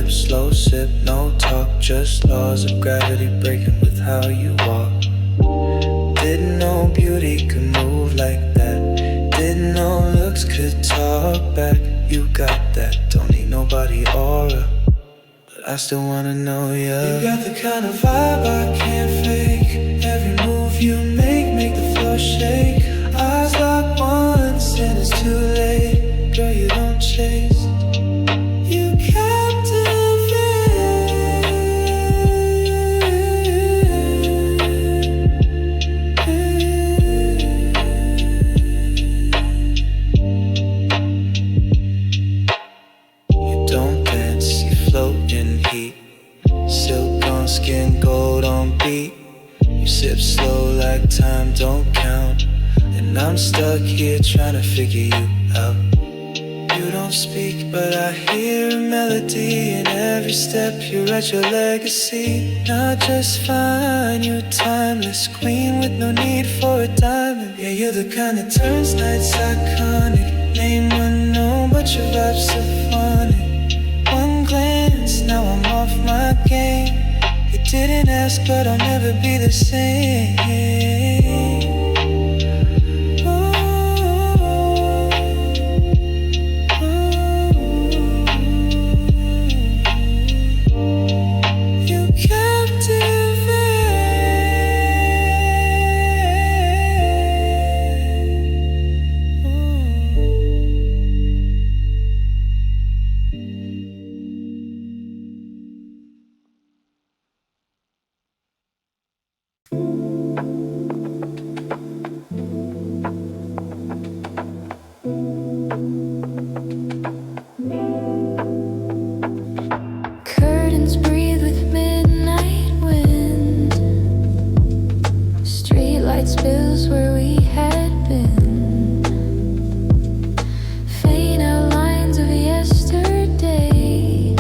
sip, slow sip, no talk, just laws of gravity breaking with how you walk. Didn't know beauty could move like that. Didn't know looks could talk back. You got that, don't need nobody aura, but I still wanna know ya. You got the kind of vibe I can't fake. Every move you make the floor shake. Eyes lock once and it's too late. Girl, you don't chase. You skin, gold on beat. You sip slow like time don't count. And I'm stuck here trying to figure you out. You don't speak but I hear a melody. In every step you write your legacy. Not just fine, you timeless queen with no need for a diamond. Yeah, you're the kind that turns nights iconic. Name unknown but your vibe's so funny. One glance, now I'm off my game. You didn't ask, but I'll never be the same. You captivate. Curtains breathe with midnight wind. Streetlight spills where we had been. Faint outlines of yesterday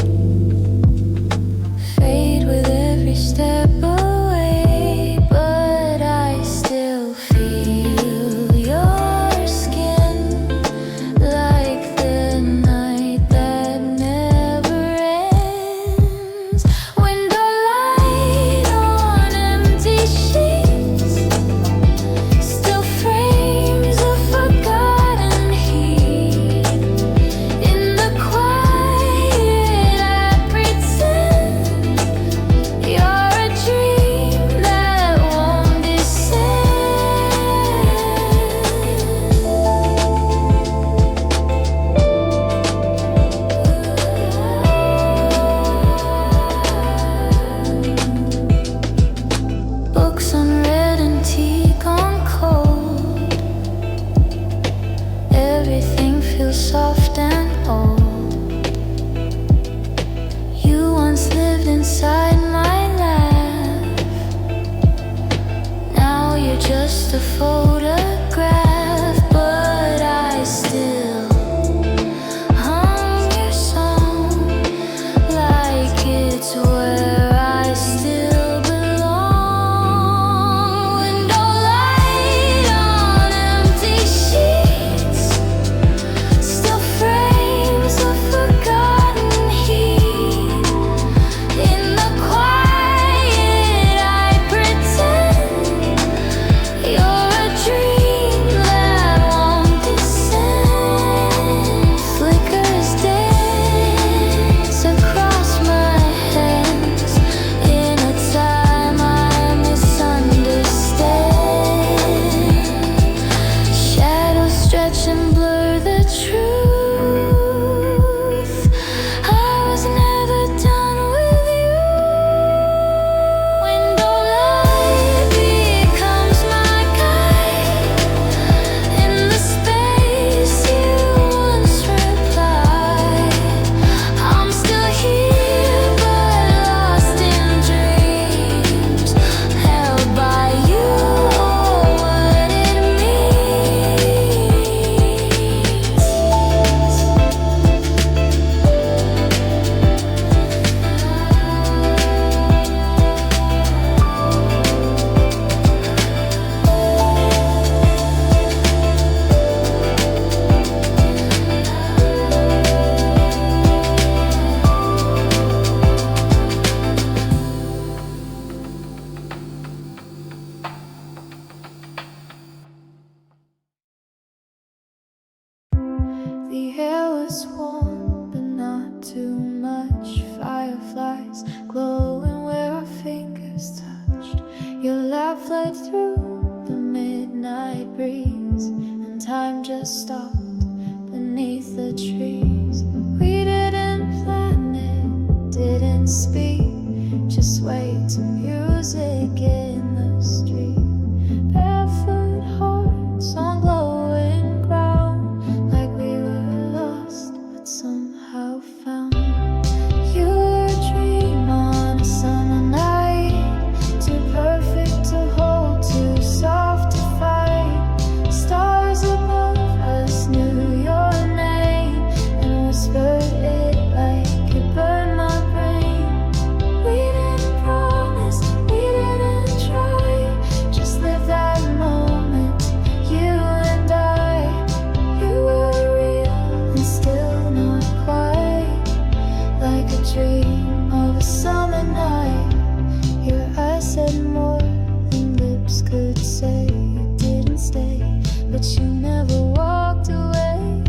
fade with every step away, but I still feel your skin like the night that never ends. Windowlight on empty sheets, still frames of forgotten heat. In the quiet I pretend you're a dream that won't descend. Books unread and tea gone cold. Everything feels soft and old. You once lived inside my laugh. Now you're just a photograph, but I still hum your song like it's where I still belong. Windowlight on empty sheets, still frames of forgotten heat. In the quiet I pretend you're a dream dream of a summer night. Your eyes said more than lips could say. You didn't stay, but you never walked away.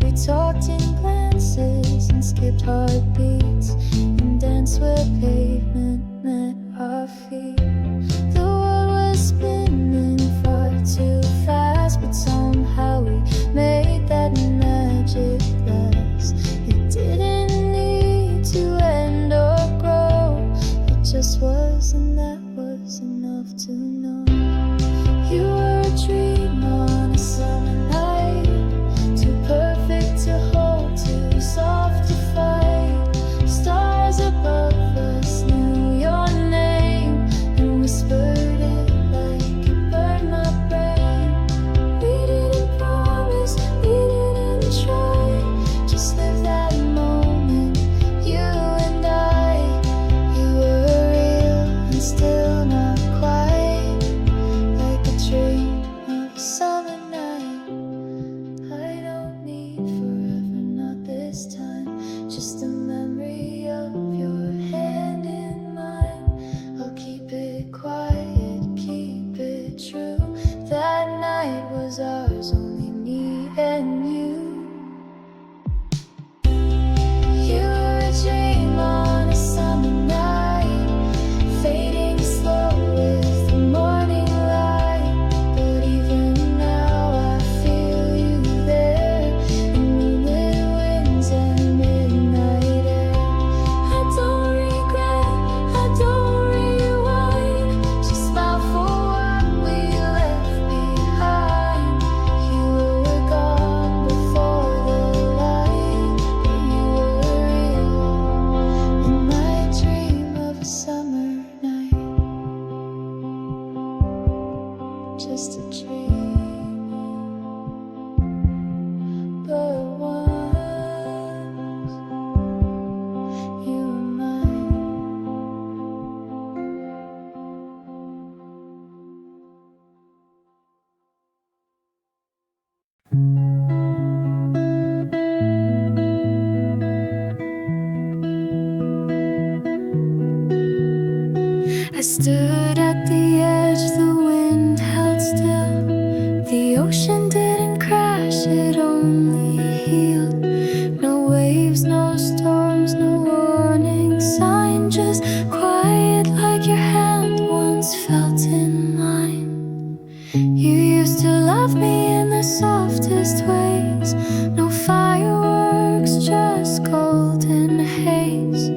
We talked in glances and skipped heartbeats and danced where pavement met our feet. The world was spinning far too fast, but somehow we made that magic last. It didn't need to end or grow. It just was, and that was enough to know. You were a dream on a summer night, too perfect to hold, too soft to fight. Stars above us knew your name and whispered it like it burned my brain. We didn't promise, we didn't try, just live that moment, you and I. You were real and still not quite like a dream of a summer night. I don't need forever, not this time, just a memory of your hand in mine. I'll keep it quiet, keep it true. That night was ours, only me and you. You were a dream on a summer night, fading slow with the morning light. But even now I feel you there, in moonlit winds and midnight air. I don't regret, I don't rewind, just smile for what we left behind. You were gone before the light, but you were real in my dream of a summer night. Just a dream, but once you were mine. I stood at the edge, the wind held still. The ocean didn't crash, it only healed. No waves, no storms, no warning sign, just quiet like your hand once felt in mine. You used to love me in the softest ways, no fireworks, just golden haze.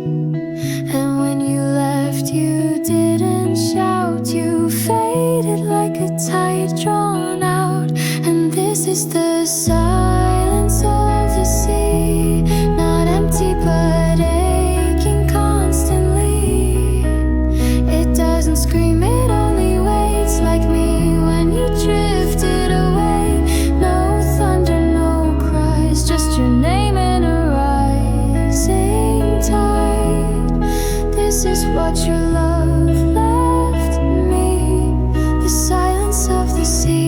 And when you left, you didn't shout, you faded like a tide drawn out. And this is the silence of the sea, not empty but aching constantly. It doesn't scream, it only waits like me when you drifted away. No thunder, no cries, just your name and a rising tide. This is what your love left me, the silence of the sea.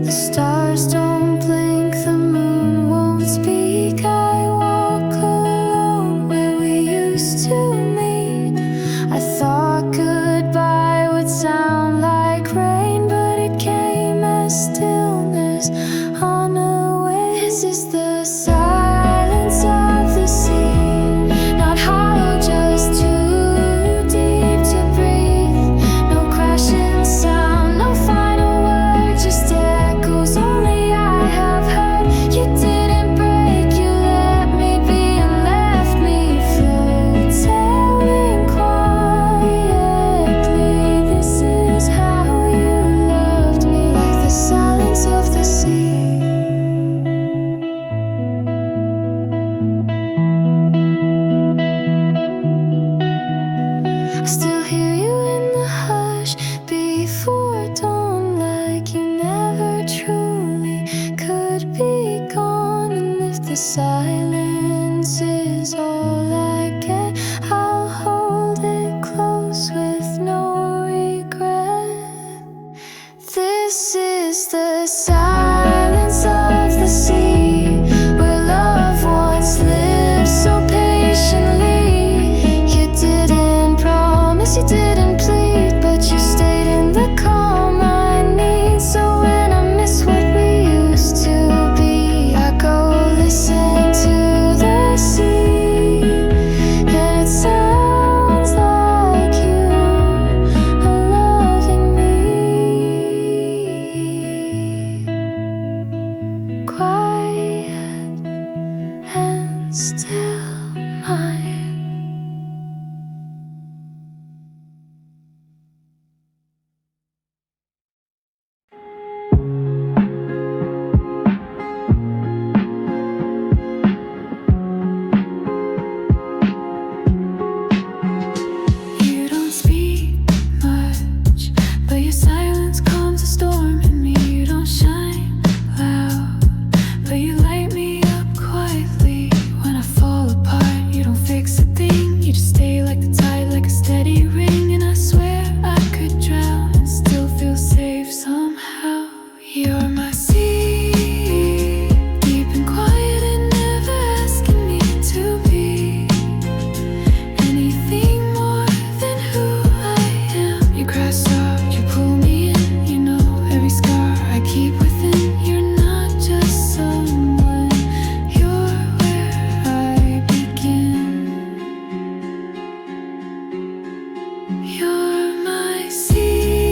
The stars don't blink, the moon won't speak. I walk alone where we used to meet. I thought goodbye would sound like rain, but it came as stillness on a is the silence of the sea, where loved ones live so patiently. You didn't promise, you didn't plead, but you stayed in the calm I need. So when I miss what we used to be, I go listen to the sea, and it sounds like you are loving me. Quiet and still mine. You don't speak much, but your silence calms the storm in me. You don't shine loud, but you light me up quietly. When I fall apart, you don't fix a thing. You just stay like the tide, like a steady ring. And I swear I could drown and still feel safe somehow. You're my sea, deep and quiet and never asking me to be anything more than who I am. You crash soft, you pull me in. You know every scar I keep within. You're not just someone, you're where I begin. You're my sea.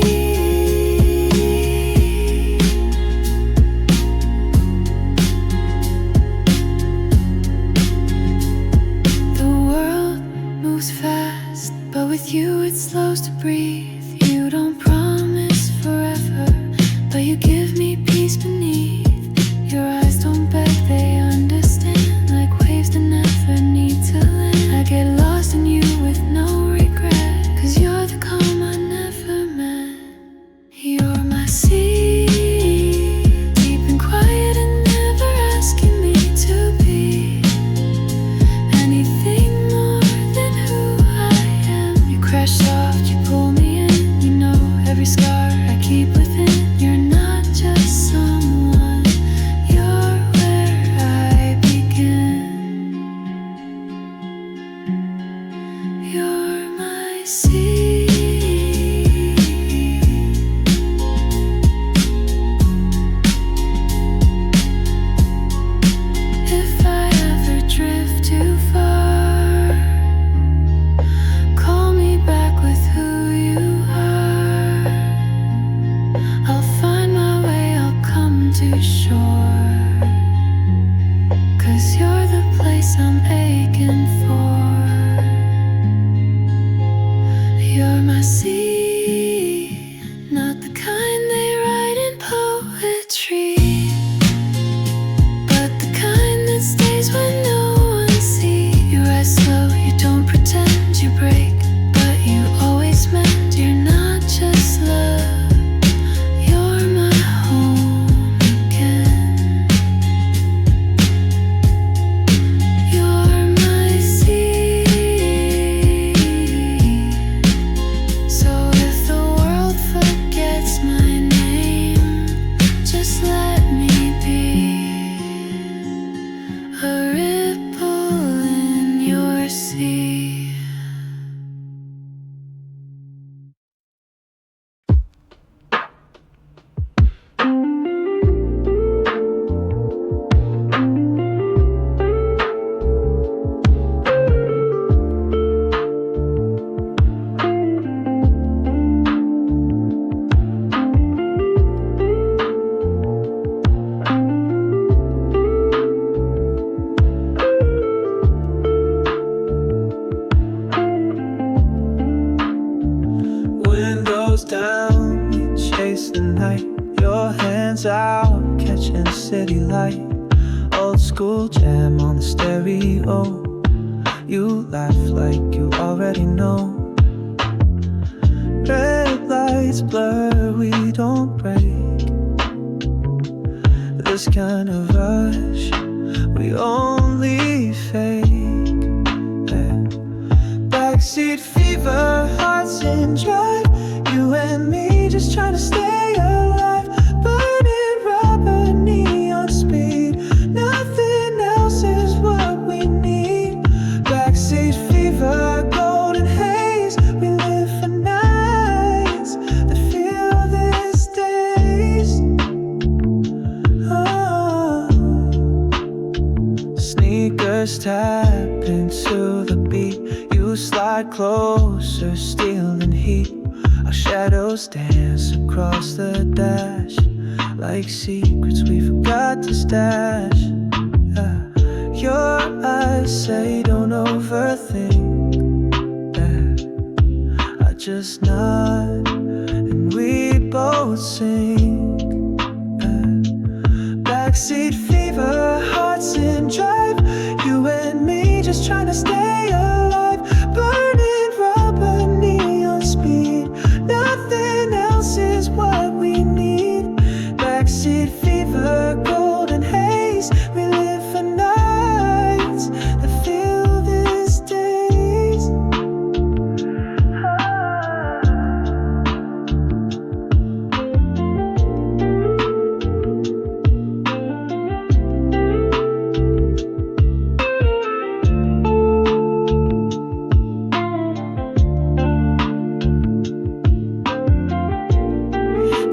The world moves fast, but with you it slows to breathe. You don't promise forever, but you give me peace beneath. Your eyes don't beg, they understand, like waves that never need to land. I get lost in you with no regret, 'cause you're the calm I never met. You're my sea, deep and quiet and never asking me to be anything more than who I am. You crash soft, you pull me in. You know every scar I keep within. You're not just someone, you're where I begin. You're my sea. If I ever drift too far, call me back with who you are. I'll find my way, I'll come to shore, 'cause you're the place I'm aching for. You're my sea, not the kind they write in poetry, but the kind that stays when no one sees. You rise slow, you don't pretend you break, but you always mend. You're not just love, you're my home again. You're my sea. So if the world forgets my name, just let me be a ripple in your sea. Windows down, we chase the night. Your hands out, catching city light. Old school jam on the stereo. You laugh like you already know. Red lights blur, we don't break. This kind of rush, we only fake. Yeah. Backseat fever, hearts in drive. You and me just trying to stay alive. But across the dash, like secrets we forgot to stash. Your eyes say don't overthink. I just nod and we both sing. Backseat fever, hearts in drive. You and me just trying to stay alive. Burning rubber, neon speed. Nothing else is what we need. Backseat fever, golden haze. We live for nights that feel these days.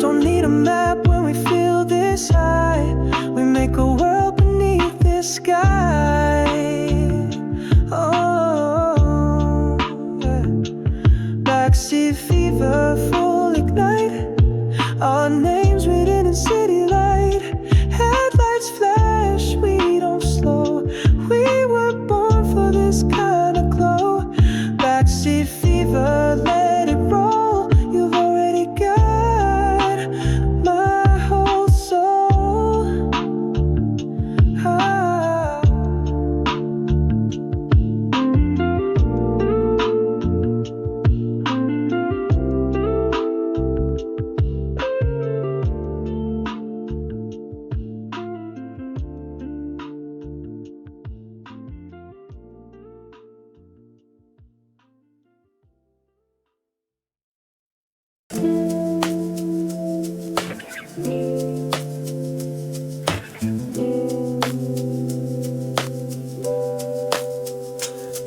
Don't need a map when we feel this high. We make a world beneath this sky. Oh, yeah. Backseat fever, full ignite. Our names written in city light. Headlights flash, we don't slow. We were born for this kind of glow. Backseat fever, let it roll. You've already got my whole soul. Ah.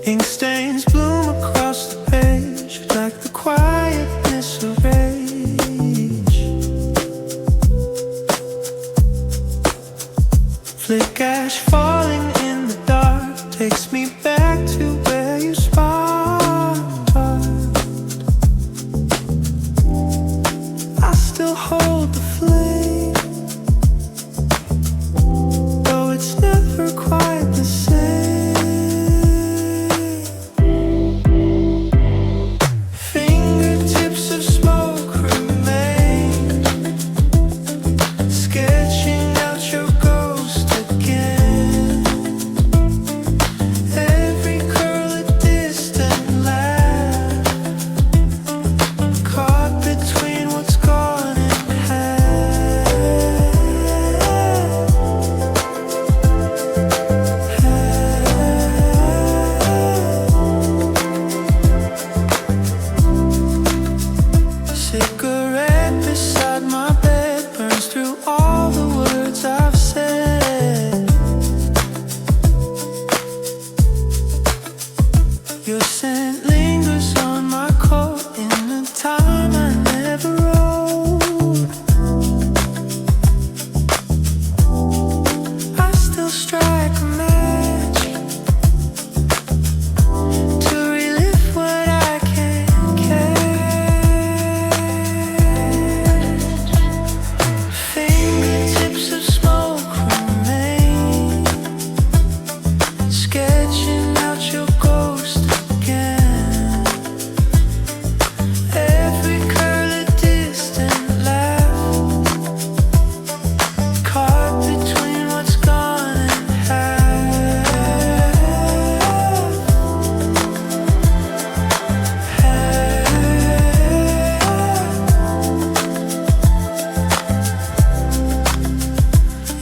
Ink stains bloom across the page like the quietness of rage. Flick ash falling in the dark takes me back to where you sparked. I still hold the flame, though it's never quite the same. Fingertips of smoke remain, sketching out your ghost again. Every curl a distant laugh, caught between what's gone and had. Cigarette beside my bed burns through all the words I've said. Your scent lingers on my coat in the time I never wrote. I still strike a match to relive what I can't catch. Fingertips of smoke remain, sketching out your ghost again. Every curl a distant laugh, caught between what's gone and had.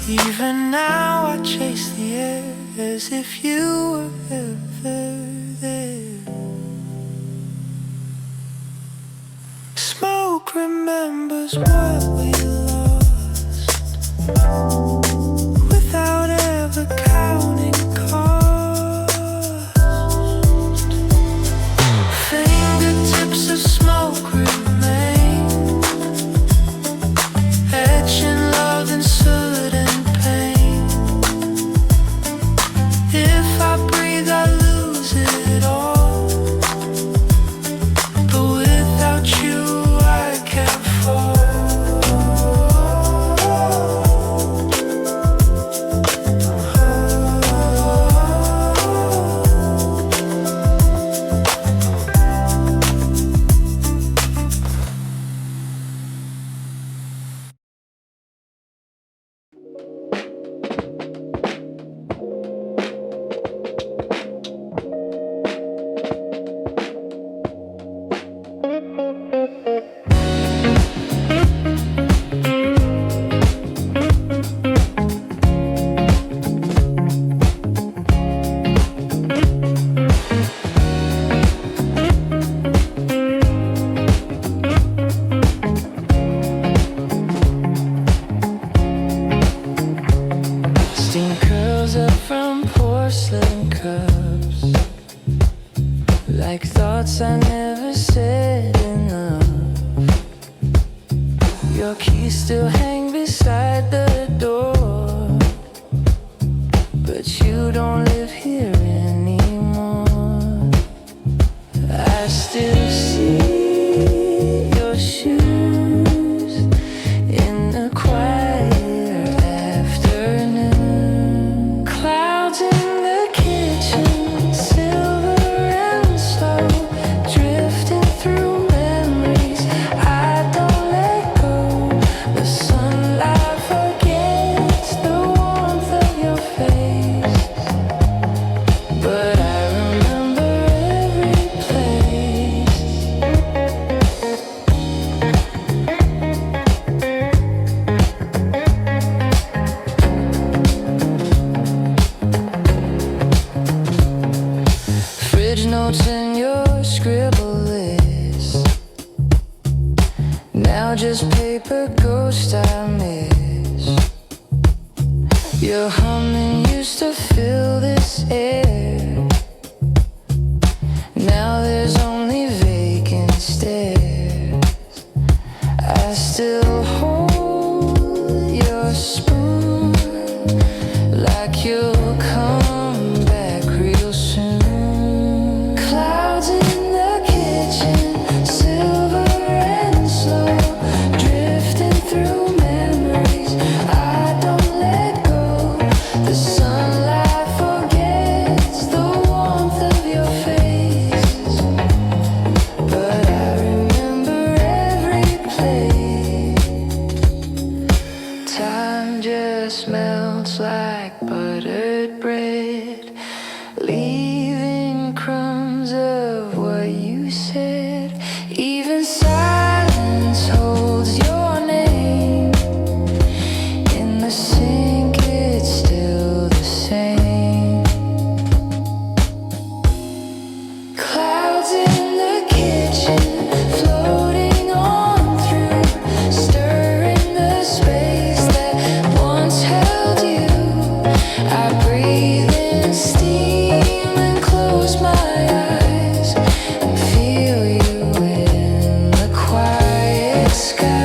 Even now I chase the air as if you were ever there. Smoke remembers what we lost without ever counting cost. Fingertips of smoke remain, etching love and soot and pain. If I breathe I lose it all, but without you I can't fall. beside the door, but you don't live here anymore. I still see your shoes in the quiet afternoon. Clouds in the kitchen, silver and slow, drifting through memories. I don't let go. The sunlight forgets the warmth of your face, but I remember every place. Fridge notes in your scribble list, now just paper ghost I miss. Your humming used to fill this air, now there's only vacant stares. I still hold your spoon like you'll come back real soon. Clouds in the kitchen, silver and slow, drifting through memories. I don't let go. The sunlight forgets the warmth of your face, but I remember every place. Time just melts like buttered bread, leaving crumbs of what you said. Even silence holds your name. In the sink, it's still the same. Clouds in the kitchen, floating on through, stirring the space that once held you. I breathe in steam and close my eyes and feel you in the quiet sky.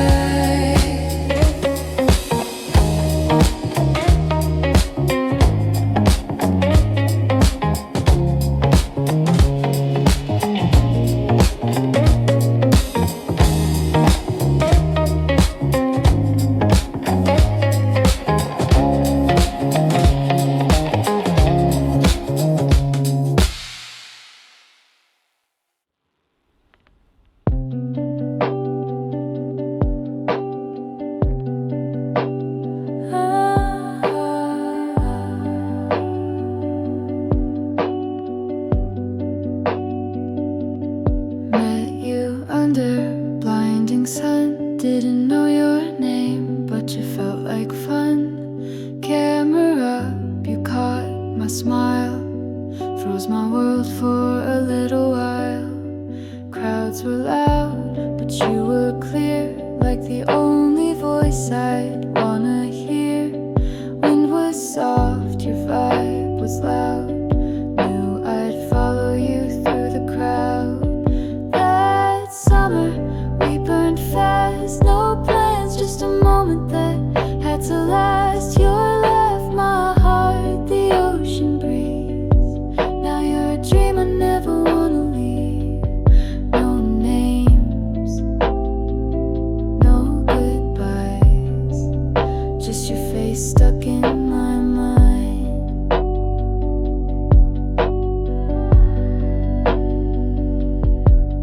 Met you under blinding sun, didn't know your name, but you felt like fun. Camera up, you caught my smile, froze my world for a little while. Crowds were loud, but you were clear, like the only voice I'd wanna hear. Wind was soft, your vibe was loud, knew I'd follow you through the crowd. That summer, we burned fast, no plans, just a moment that had to last. Your laugh, my heart, the ocean breeze. Now you're a dream I never wanna leave. No names, no goodbyes, just your face stuck in my mind.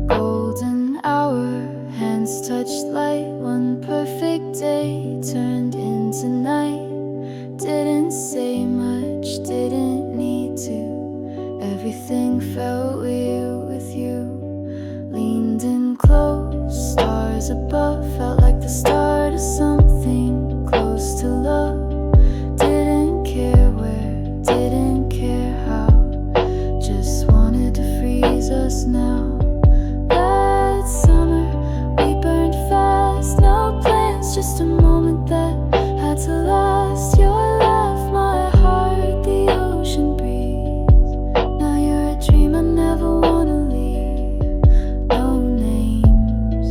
Golden hour, hands touched light, one perfect day turned into night. Didn't say much, didn't need to. Everything felt real with you. Leaned in close, stars above, felt like the start of something close to love. Didn't care where, didn't care how, just wanted to freeze us now. That summer, we burned fast, no plans, just a moment that had to last. Your laugh, my heart, the ocean breeze. Now you're a dream I never wanna leave. No names,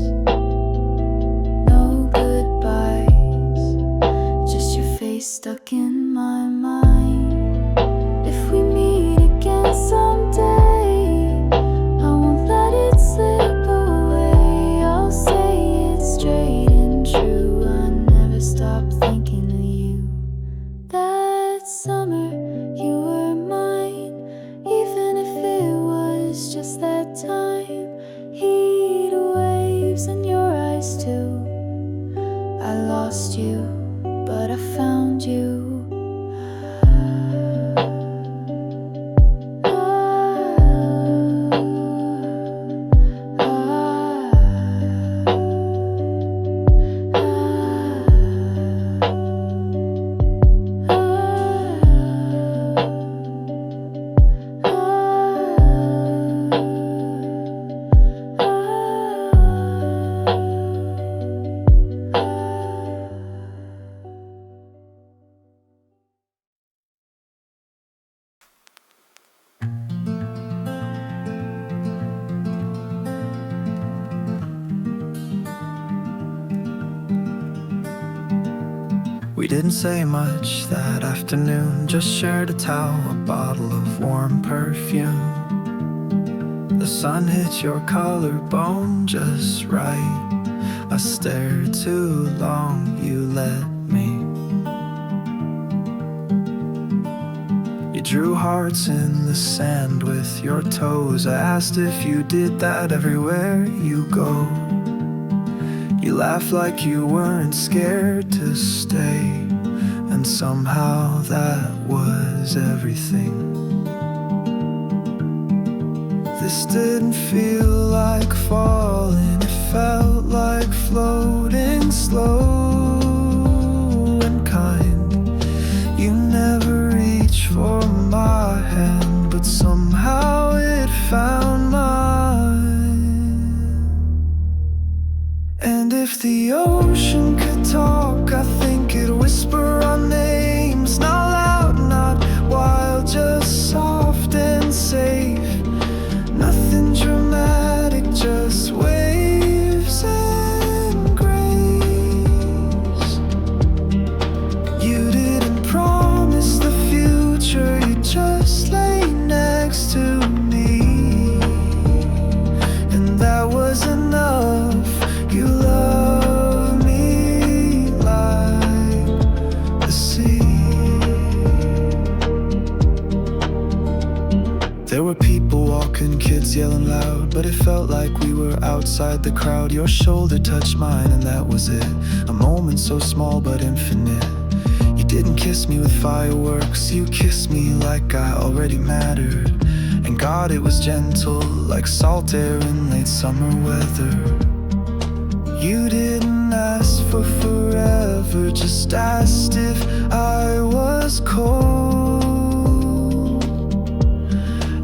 no goodbyes, summer you were mine, even if it was just that time. Heat waves in your eyes too. I lost you, but I found you. We didn't say much that afternoon, just shared a towel, a bottle of warm perfume. The sun hit your collarbone just right. I stared too long, you let me. You drew hearts in the sand with your toes. I asked if you did that everywhere you go. You laughed like you weren't scared to stay, and somehow that was everything. This didn't feel like falling, it felt like floating, slow and kind. You never reached for my hand, but somehow it found mine. And if the ocean could talk, I think it'd whisper our names. Not loud, not wild, just soft and safe. Nothing dramatic, just waves and grace. You didn't promise the future, you just lay next to me, and that was enough. You love me like the sea. There were people walking, kids yelling loud, but it felt like we were outside the crowd. Your shoulder touched mine and that was it. A moment so small but infinite. You didn't kiss me with fireworks, you kissed me like I already mattered. And God, it was gentle, like salt air in late summer weather. You didn't ask for forever, just asked if I was cold.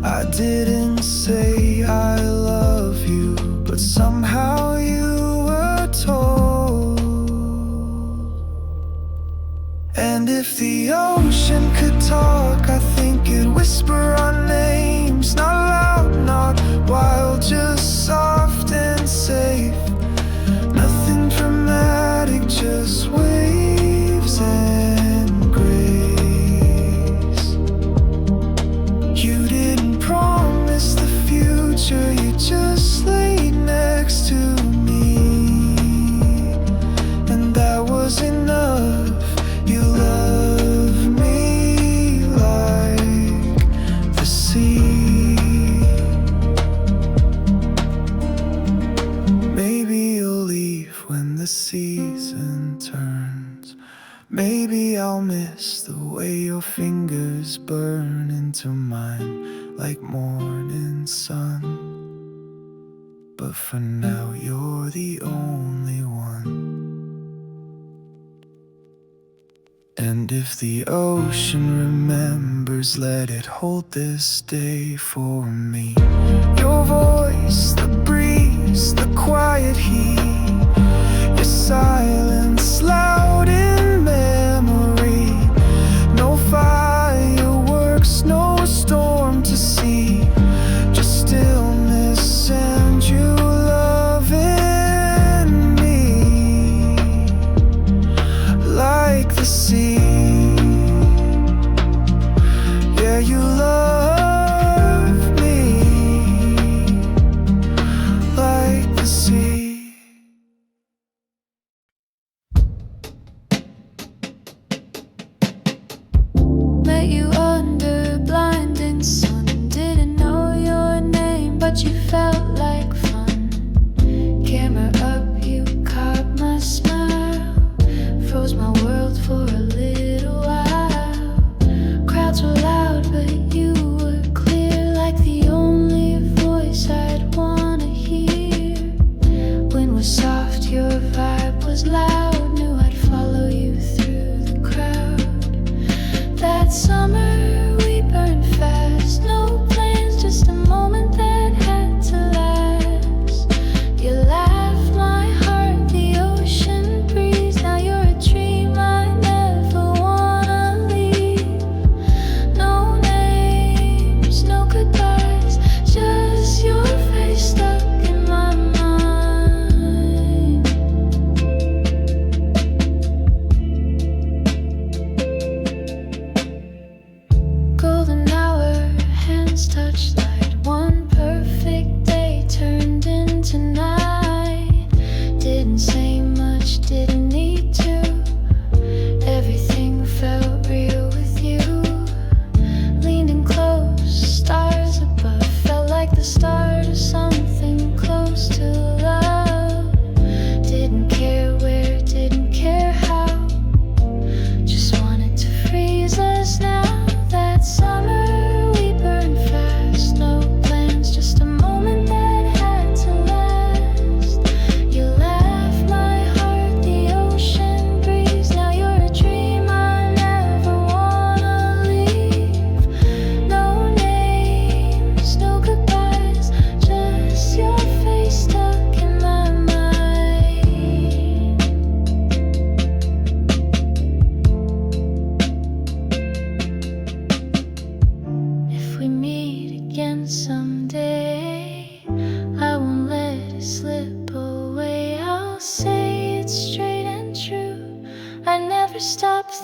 I didn't say I love you, but somehow you were told. And if the ocean could talk, I think it'd whisper our names. Not loud, not wild, just soft and safe. Nothing dramatic, just waves and grace. You didn't promise the future, you just laid next to me, and that was enough. You love me like the sea. Maybe you'll leave when the season turns. Maybe I'll miss the way your fingers burn into mine like morning sun. But for now you're the only one. And if the ocean remembers, let it hold this day for me. Your voice, the breeze, the quiet heat, your silence loud in memory. No fireworks, no storm to see, just stillness and you loving me like the sea. Yeah, you love me like the sea.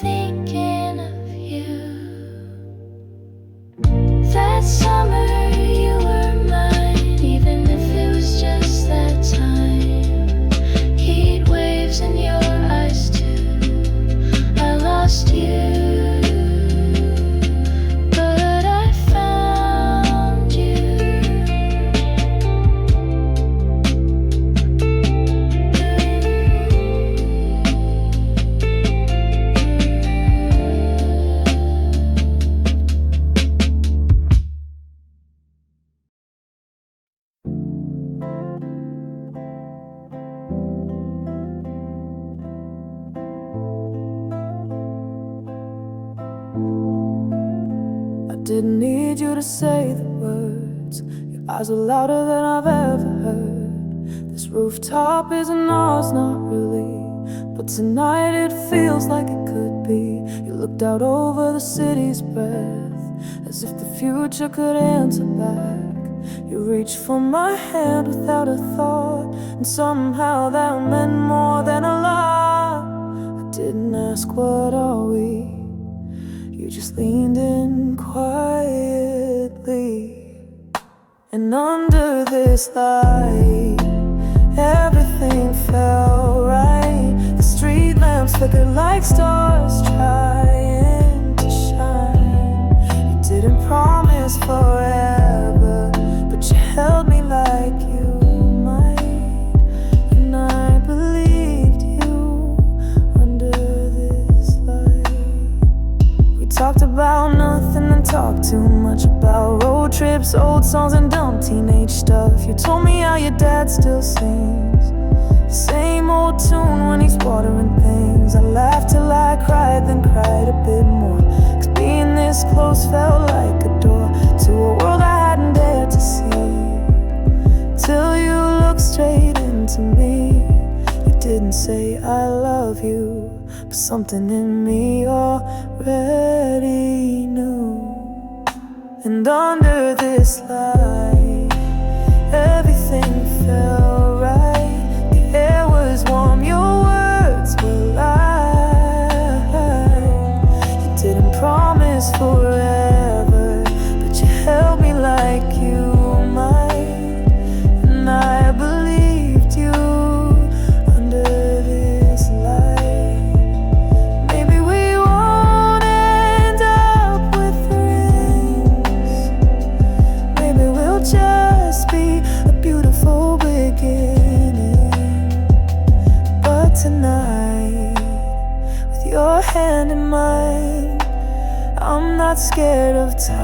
thinking of you. That summer you were mine, even if it was just that time. Heat waves in your eyes too. I lost you. Didn't need you to say the words. Your eyes are louder than I've ever heard. This rooftop isn't ours, not really, but tonight it feels like it could be. You looked out over the city's breath, as if the future could answer back. You reached for my hand without a thought, and somehow that meant more than a lot. I didn't ask, what are we? You just leaned in quietly. And under this light, everything felt right. The street lamps flickered like stars trying to shine. You didn't promise forever, but you held me like you might. And I believed you under this light. We talked about nothing and talked too much about road trips, old songs and dumb teenage stuff. You told me how your dad still sings the same old tune when he's watering things. I laughed till I cried, then cried a bit more, 'cause being this close felt like a door to a world I hadn't dared to see. Till you looked straight into me. You didn't say I love you, but something in me already knew. And under this light, everything felt right. The air was warm, your words were light. You didn't promise forever, but you held me like you might. And I believed you under this light. Maybe we won't end up with rings. Maybe we'll just be a beautiful beginning. But tonight, with your hand in mine, I'm not scared of time.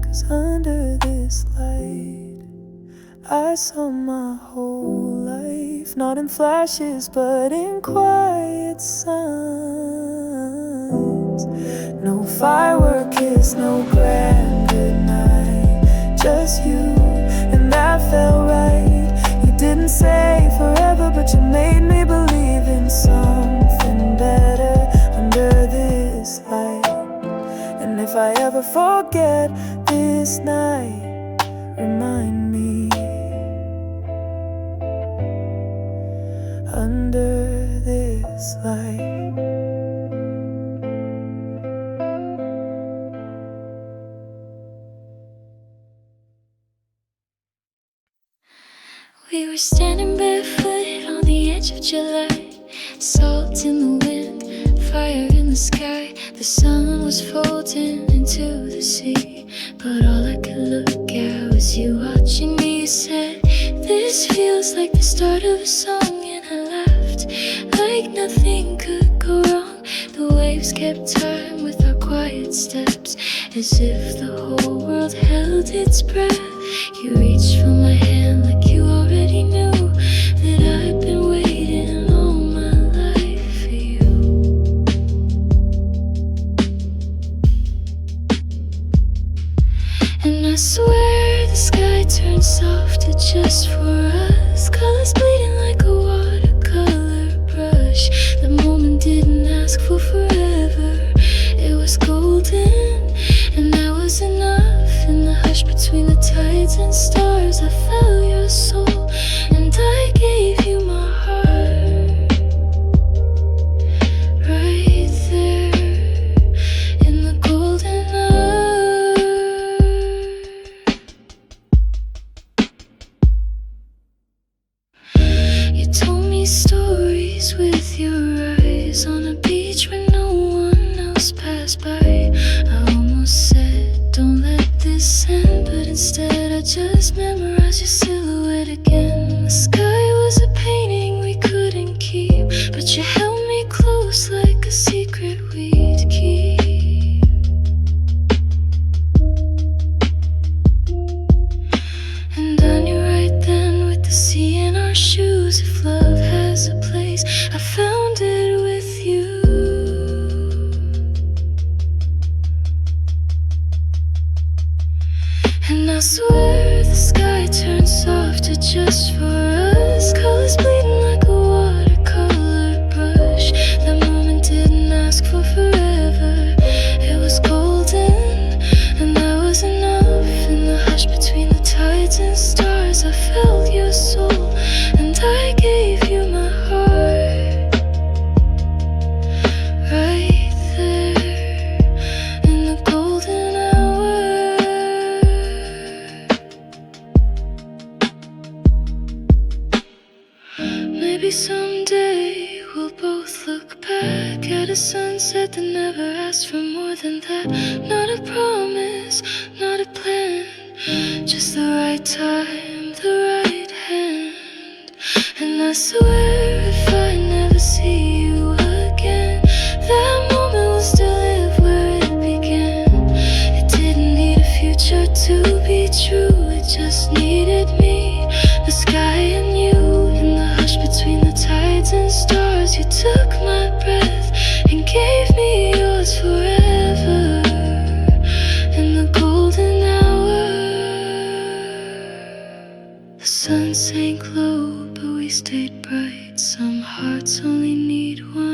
'Cause under this light, I saw my whole life, not in flashes but in quiet signs. No firework kiss, no grand goodnight, just you, and that felt right. You didn't say forever, but you made me believe in something better under this light. And if I ever forget this night, remind me. Under this light. We were standing barefoot on the edge of July, salt in the wind, fire in the sky. The sun was folding into the sea, but all I could look at was you watching me. You said, this feels like the start of a song, and I laughed like nothing could go wrong. The waves kept time with our quiet steps, as if the whole world held its breath. You reached for my hand like you already knew that I've been waiting all my life for you. And I swear the sky turned softer just for us, colors bleeding like a watercolor brush. The moment didn't ask for forever, it was golden, and that was enough. In the hush between the tides and stars, I felt your soul, and I gave you my heart. you held me close like a secret we'd keep. And I knew right then, with the sea in our shoes, if love has a place, I found it with you. And I swear the sky turned softer just for us, colors bleeding like a watercolor brush. That moment didn't ask for forever, it was golden, and that was enough. In the hush between the tides and stars, I felt your soul, and I gave you my heart. Right there in the golden hour. Maybe someday we'll both look back at a sunset that never asked for more than that. Not a promise, not a plan, just the right time, the right hand. And I swear if I never see you again, that moment will still live where it began. It didn't need a future to be true, it just needed me, the sky and you. In the hush between the tides and stars, you took my breath and gave me yours forever. In the golden hour, the sun sank low, but we stayed bright. Some hearts only need one